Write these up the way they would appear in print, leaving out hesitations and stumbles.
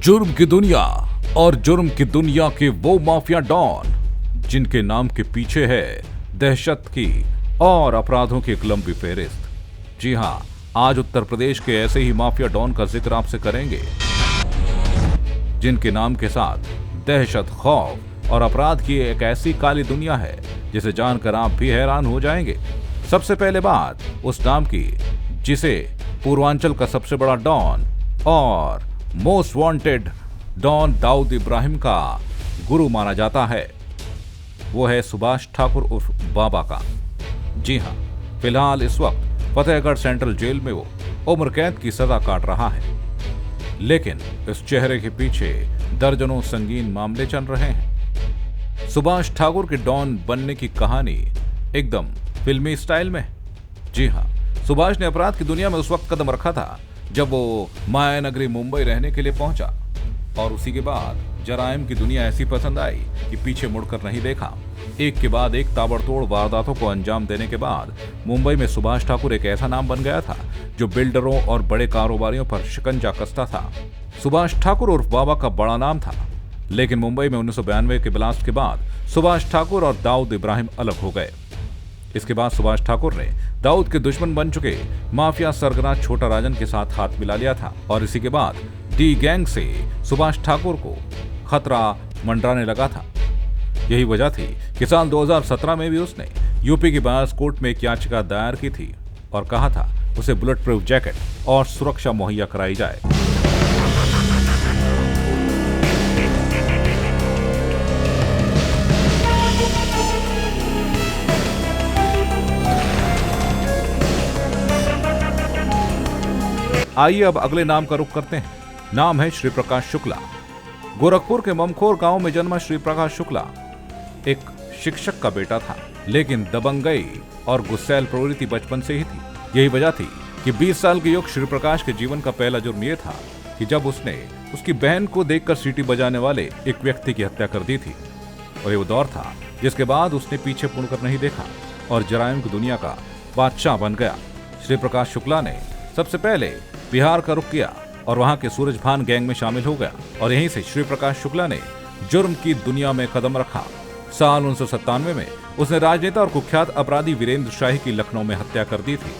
जुर्म की दुनिया और जुर्म की दुनिया के वो माफिया डॉन जिनके नाम के पीछे है दहशत की और अपराधों की एक लंबी फेहरिस्त। जी हां, आज उत्तर प्रदेश के ऐसे ही माफिया डॉन का जिक्र आपसे करेंगे जिनके नाम के साथ दहशत, खौफ और अपराध की एक ऐसी काली दुनिया है जिसे जानकर आप भी हैरान हो जाएंगे। सबसे पहले बात उस नाम की जिसे पूर्वांचल का सबसे बड़ा डॉन और most wanted don Dawood Ibrahim का गुरु माना जाता है। वो है सुभाष ठाकुर उर्फ बाबा का। जी हां, फिलहाल इस वक्त फतेहगढ़ सेंट्रल जेल में वो उम्र कैद की सजा काट रहा है, लेकिन इस चेहरे के पीछे दर्जनों संगीन मामले चल रहे हैं। सुभाष ठाकुर के डॉन बनने की कहानी एकदम फिल्मी स्टाइल में। जी हां, सुभाष ने अपराध की दुनिया में उस वक्त कदम रखा था जब वो माया नगरी मुंबई रहने के लिए पहुंचा, और उसी के बाद जराइम की दुनिया ऐसी पसंद आई कि पीछे मुड़कर नहीं देखा। एक के बाद एक ताबड़तोड़ वारदातों को अंजाम देने के बाद मुंबई में सुभाष ठाकुर एक ऐसा नाम बन गया था जो बिल्डरों और बड़े कारोबारियों पर शिकंजा कसता था। सुभाष ठाकुर उर्फ बाबा का बड़ा नाम था, लेकिन मुंबई में 1992 के ब्लास्ट के बाद सुभाष ठाकुर और दाऊद इब्राहिम अलग हो गए। इसके बाद सुभाष ठाकुर ने दाऊद के दुश्मन बन चुके माफिया सरगना छोटा राजन के साथ हाथ मिला लिया था, और इसी के बाद डी गैंग से सुभाष ठाकुर को खतरा मंडराने लगा था। यही वजह थी कि साल 2017 में भी उसने यूपी की बनारस कोर्ट में एक याचिका दायर की थी और कहा था उसे बुलेट प्रूफ जैकेट और सुरक्षा मुहैया कराई जाए। आइए अब अगले नाम का रुख करते हैं। नाम है श्री प्रकाश शुक्ला। गोरखपुर के ममखोर गांव में जन्मा श्री प्रकाश शुक्ला एक शिक्षक का बेटा था, लेकिन दबंगई और गुस्सैल प्रवृत्ति बचपन से ही थी। यही वजह थी कि 20 साल के युवक श्री प्रकाश के जीवन का पहला जुर्म यह था कि जब उसने उसकी बहन को देखकर सीटी बजाने वाले एक व्यक्ति की हत्या कर दी थी। और ये वो दौर था जिसके बाद उसने पीछे मुड़कर नहीं देखा और जराइम की दुनिया का बादशाह बन गया। श्री प्रकाश शुक्ला ने सबसे पहले बिहार का रुख किया और वहां के सूरजभान गैंग में शामिल हो गया, और यहीं से श्री प्रकाश शुक्ला ने जुर्म की दुनिया में कदम रखा। साल 1997 में उसने राजनेता और कुख्यात अपराधी वीरेंद्र शाही की लखनऊ में हत्या कर दी थी,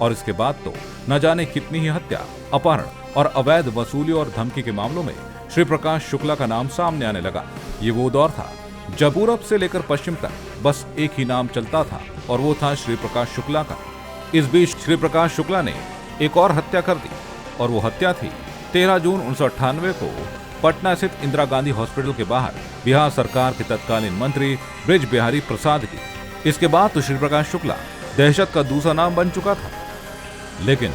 और इसके बाद तो न जाने कितनी ही हत्या, अपहरण और अवैध वसूली और धमकी के मामलों में श्री प्रकाश शुक्ला का नाम सामने आने लगा। ये वो दौर था जब पूरब से लेकर पश्चिम तक बस एक ही नाम चलता था, और वो था श्री प्रकाश शुक्ला का। इस बीच श्री प्रकाश शुक्ला ने एक और हत्या कर दी, और वो हत्या थी 13 जून 1998 को पटना स्थित इंदिरा गांधी हॉस्पिटल के बाहर बिहार सरकार के तत्कालीन मंत्री ब्रिज बिहारी प्रसाद की। इसके बाद तो श्री प्रकाश शुक्ला दहशत का दूसरा नाम बन चुका था, लेकिन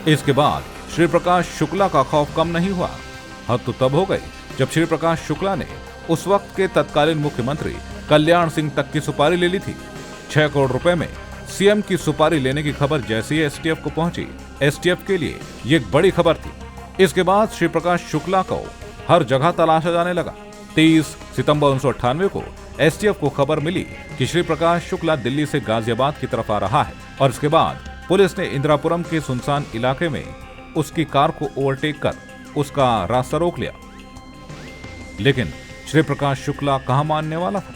इसके बाद श्री प्रकाश शुक्ला का खौफ कम नहीं हुआ। हद तो तब हो गई जब श्री प्रकाश शुक्ला ने उस वक्त के तत्कालीन मुख्यमंत्री कल्याण सिंह तक की सुपारी ले ली थी। 6 करोड़ रुपए में सीएम की सुपारी लेने की खबर जैसे ही एसटीएफ को पहुंची, एसटीएफ के लिए ये एक बड़ी खबर थी। इसके बाद श्री प्रकाश शुक्ला को हर जगह तलाशा जाने लगा। 30 सितंबर 1998 को एसटीएफ को खबर मिली कि श्री प्रकाश शुक्ला दिल्ली से गाजियाबाद की तरफ आ रहा है, और इसके बाद पुलिस ने इंदिरापुरम के सुनसान इलाके में उसकी कार को ओवरटेक कर उसका रास्ता रोक लिया। लेकिन श्री प्रकाश शुक्ला कहां मानने वाला था।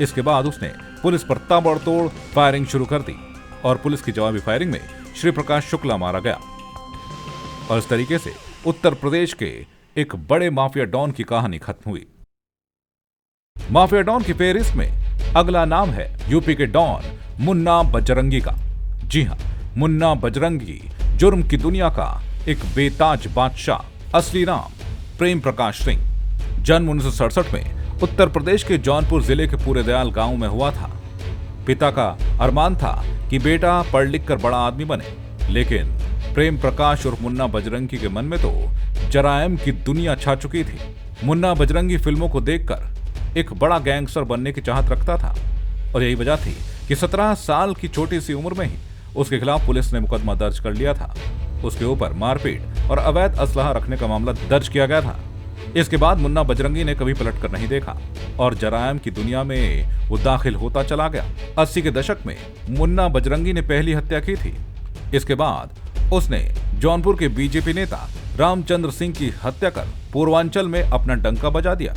इसके बाद उसने पुलिस पर ताबड़तोड़ फायरिंग शुरू कर दी, और पुलिस की जवाबी फायरिंग में श्री प्रकाश शुक्ला मारा गया। और इस तरीके से उत्तर प्रदेश के एक बड़े माफिया डॉन की कहानी खत्म हुई। माफिया डॉन की फेहरिस्त में अगला नाम है यूपी के डॉन मुन्ना बजरंगी का। जी हां, मुन्ना बजरंगी जुर्म की दुनिया का एक बेताज बादशाह। असली नाम प्रेम प्रकाश सिंह। जन्म 1967 में उत्तर प्रदेश के जौनपुर जिले के पूरे दयाल गांव में हुआ था। पिता का अरमान था कि बेटा पढ़ लिख कर बड़ा आदमी बने, लेकिन प्रेम प्रकाश और मुन्ना बजरंगी के मन में तो जराइम की दुनिया छा चुकी थी। मुन्ना बजरंगी फिल्मों को देखकर एक बड़ा गैंगस्टर बनने की चाहत रखता था, और यही वजह थी कि 17 साल की छोटी सी उम्र में ही उसके खिलाफ पुलिस ने मुकदमा दर्ज कर लिया था। उसके ऊपर मारपीट और अवैध असलहा रखने का मामला दर्ज किया गया था। इसके बाद मुन्ना बजरंगी ने कभी पलट कर नहीं देखा और जराइम की दुनिया में वो दाखिल होता चला गया। 80 के दशक में मुन्ना बजरंगी ने पहली हत्या की थी। इसके बाद उसने जौनपुर के बीजेपी नेता रामचंद्र सिंह की हत्या कर पूर्वांचल में अपना डंका बजा दिया।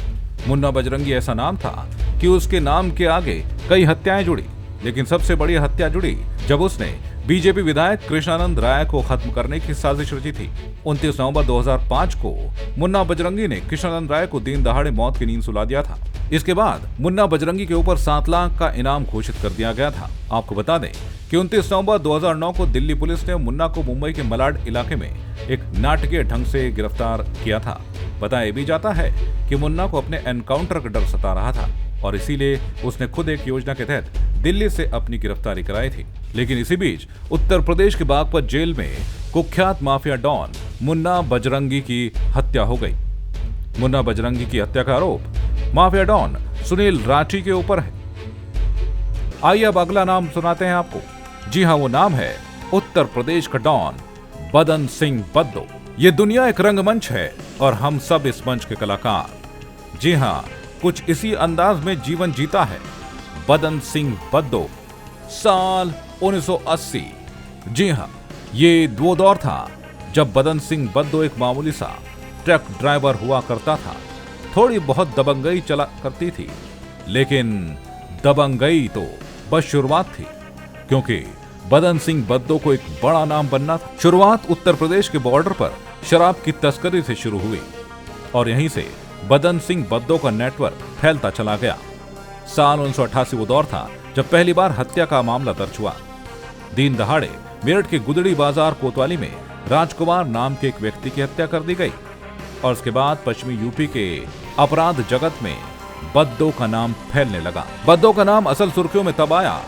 मुन्ना बजरंगी ऐसा नाम था कि उसके नाम के आगे कई हत्याएं जुड़ी, लेकिन सबसे बड़ी हत्या जुड़ी जब उसने बीजेपी विधायक कृष्णानंद राय को खत्म करने की साजिश रची थी। 29 नवंबर 2005 को मुन्ना बजरंगी ने कृष्णानंद राय को दिन दहाड़े मौत की नींद सुला दिया था। इसके बाद मुन्ना बजरंगी के ऊपर 7 लाख का इनाम घोषित कर दिया गया था। आपको बता दें कि 29 नवंबर 2009 को दिल्ली पुलिस ने मुन्ना को मुंबई के मलाड इलाके में एक नाटकीय ढंग से गिरफ्तार किया था। बताया भी जाता है कि मुन्ना को अपने एनकाउंटर का डर सता रहा था और इसीलिए उसने खुद एक योजना के तहत दिल्ली से अपनी गिरफ्तारी कराई थी। लेकिन इसी बीच उत्तर प्रदेश के बागपत जेल में कुख्यात माफिया डॉन मुन्ना बजरंगी की हत्या हो गई। मुन्ना बजरंगी की हत्या का आरोप माफिया डॉन सुनील राठी के ऊपर है। आइए अब अगला नाम सुनाते हैं आपको। जी हाँ, वो नाम है उत्तर प्रदेश का डॉन बदन सिंह बद्दो। ये दुनिया एक रंगमंच है और हम सब इस मंच के कलाकार। जी हाँ, कुछ इसी अंदाज में जीवन जीता है बदन सिंह बद्दो। साल 1980। जी हाँ, ये वो दौर था जब बदन सिंह बद्दो एक मामूली सा ट्रक ड्राइवर हुआ करता था। थोड़ी बहुत दबंगई चला करती थी, लेकिन दबंगई तो बस शुरुआत थी, क्योंकि बदन सिंह बद्दो को एक बड़ा नाम बनना था। शुरुआत उत्तर प्रदेश के बॉर्डर पर शराब की तस्करी से शुरू हुई और यहीं से बदन सिंह बद्दो का नेटवर्क फैलता चला गया। साल 1988 वो दौर था जब पहली बार हत्या का मामला दर्ज हुआ। दिन दहाड़े मेरठ के गुदड़ी बाजार कोतवाली में राजकुमार नाम के एक व्यक्ति की हत्या कर दी गई और उसके बाद पश्चिमी यूपी के अपराध जगत में बद्दो का नाम फैलने लगा। बद्दो का नाम असल सुर्खियों में तब आया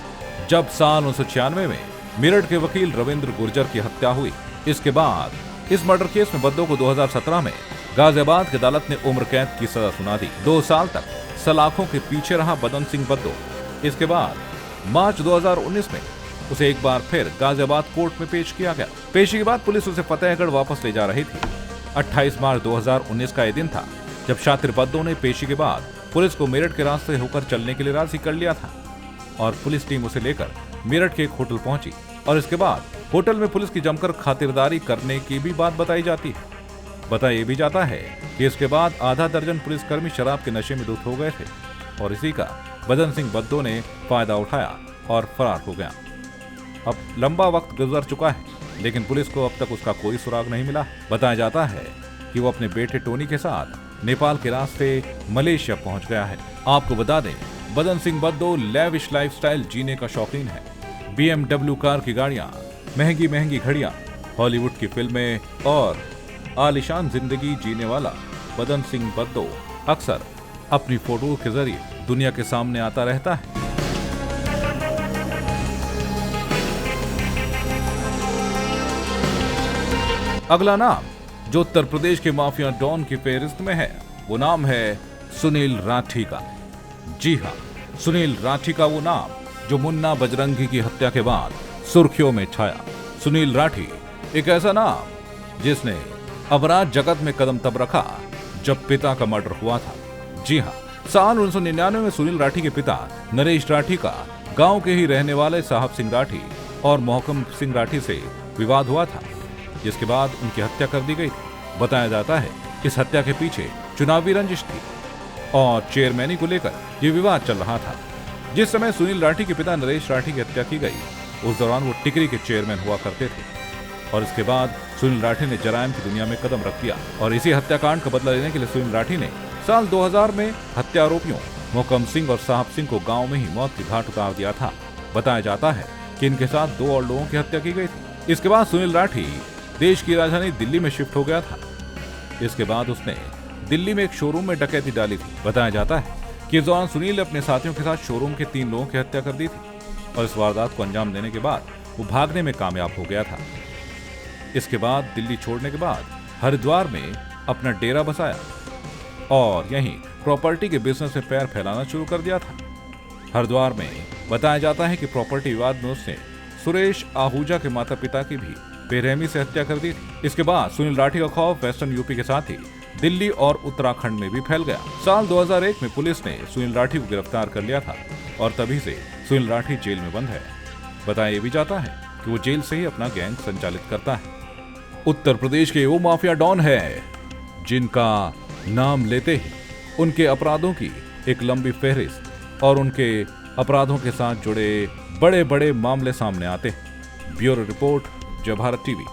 जब साल 1996 में मेरठ के वकील रविंद्र गुर्जर की हत्या हुई। इसके बाद इस मर्डर केस में बद्दो को 2017 में गाजियाबाद की अदालत ने उम्र कैद की सजा सुना दी। 2 साल तक सलाखों के पीछे रहा बदन सिंह बद्दो। इसके बाद मार्च 2019 में उसे एक बार फिर गाजियाबाद कोर्ट में पेश किया गया। पेशी के बाद पुलिस उसे फतेहगढ़ वापस ले जा रही थी। 28 मार्च 2019 का यह दिन था जब शातिर बद्दो ने पेशी के बाद पुलिस को मेरठ के रास्ते होकर चलने के लिए राजी कर लिया था और पुलिस टीम उसे लेकर मेरठ के एक होटल पहुंची और इसके बाद होटल में पुलिस की जमकर खातिरदारी करने की भी बात बताई जाती है। बताया भी जाता है कि इसके बाद आधा दर्जन पुलिसकर्मी शराब के नशे में धुत हो गए थे और इसी का बदन सिंह बद्दो ने फायदा उठाया और फरार हो गया। अब लंबा वक्त गुजर चुका है, लेकिन पुलिस को अब तक उसका कोई सुराग नहीं मिला। बताया जाता है कि वो अपने बेटे टोनी के साथ नेपाल के रास्ते मलेशिया पहुंच गया है। आपको बता दें, बदन सिंह बद्दो लेविश लाइफस्टाइल जीने का शौकीन है। BMW कार की गाड़ियां, महंगी महंगी घड़ियां, हॉलीवुड की फिल्में और आलिशान जिंदगी जीने वाला बदन सिंह बद्दो अक्सर अपनी फोटो के जरिए दुनिया के सामने आता रहता है। अगला नाम जो उत्तर प्रदेश के माफिया डॉन की फेहरिस्त में है, वो नाम है सुनील राठी का। जी हाँ, सुनील राठी का वो नाम जो मुन्ना बजरंगी की हत्या के बाद सुर्खियों में छाया। सुनील राठी एक ऐसा नाम जिसने अपराध जगत में कदम तब रखा जब पिता का मर्डर हुआ था। जी हाँ, साल 1999 में सुनील राठी के पिता नरेश राठी का गांव के ही रहने वाले साहब सिंह राठी और मोहकम सिंह राठी से विवाद हुआ था, जिसके बाद उनकी हत्या कर दी गई थी। बताया जाता है इस हत्या के पीछे चुनावी रंजिश थी और चेयरमैनी को लेकर यह विवाद चल रहा था। जिस समय सुनील राठी के पिता नरेश राठी की हत्या की गई, उस दौरान वो टिकरी के चेयरमैन हुआ करते थे और इसके बाद सुनील राठी ने जराइम की दुनिया में कदम रख दिया और इसी हत्याकांड का बदला लेने के लिए सुनील राठी ने साल 2000 में हत्या आरोपियों मोहकम सिंह और साहब सिंह को गांव में ही मौत की घाट उतार दिया था। बताया जाता है कि इनके साथ 2 और लोगों की हत्या की गई थी। इसके बाद सुनील राठी देश की राजधानी दिल्ली में शिफ्ट हो गया था। इसके बाद उसने दिल्ली में एक शोरूम में डकैती डाली थी। बताया जाता है कि इस दौरान सुनील ने अपने साथियों के साथ शोरूम के 3 लोगों की हत्या कर दी थी और इस वारदात को अंजाम देने के बाद वो भागने में कामयाब हो गया था। इसके बाद दिल्ली छोड़ने के बाद हरिद्वार में अपना डेरा बसाया और यहीं प्रॉपर्टी के बिजनेस में पैर फैलाना शुरू कर दिया था। हरिद्वार में बताया जाता है कि प्रॉपर्टी विवाद में उसने सुरेश आहूजा के माता पिता की भी बेरहमी से हत्या कर दी थी। इसके बाद सुनील राठी का खौफ वेस्टर्न यूपी के साथ ही दिल्ली और उत्तराखंड में भी फैल गया। साल 2001 में पुलिस ने सुनील राठी को गिरफ्तार कर लिया था और तभी से सुनील राठी जेल में बंद है। बताया भी जाता है कि वो जेल से ही अपना गैंग संचालित करता है। उत्तर प्रदेश के वो माफिया डॉन है जिनका नाम लेते ही उनके अपराधों की एक लंबी फहरिस्त और उनके अपराधों के साथ जुड़े बड़े बड़े मामले सामने आते हैं। ब्यूरो रिपोर्ट, जय भारत टीवी।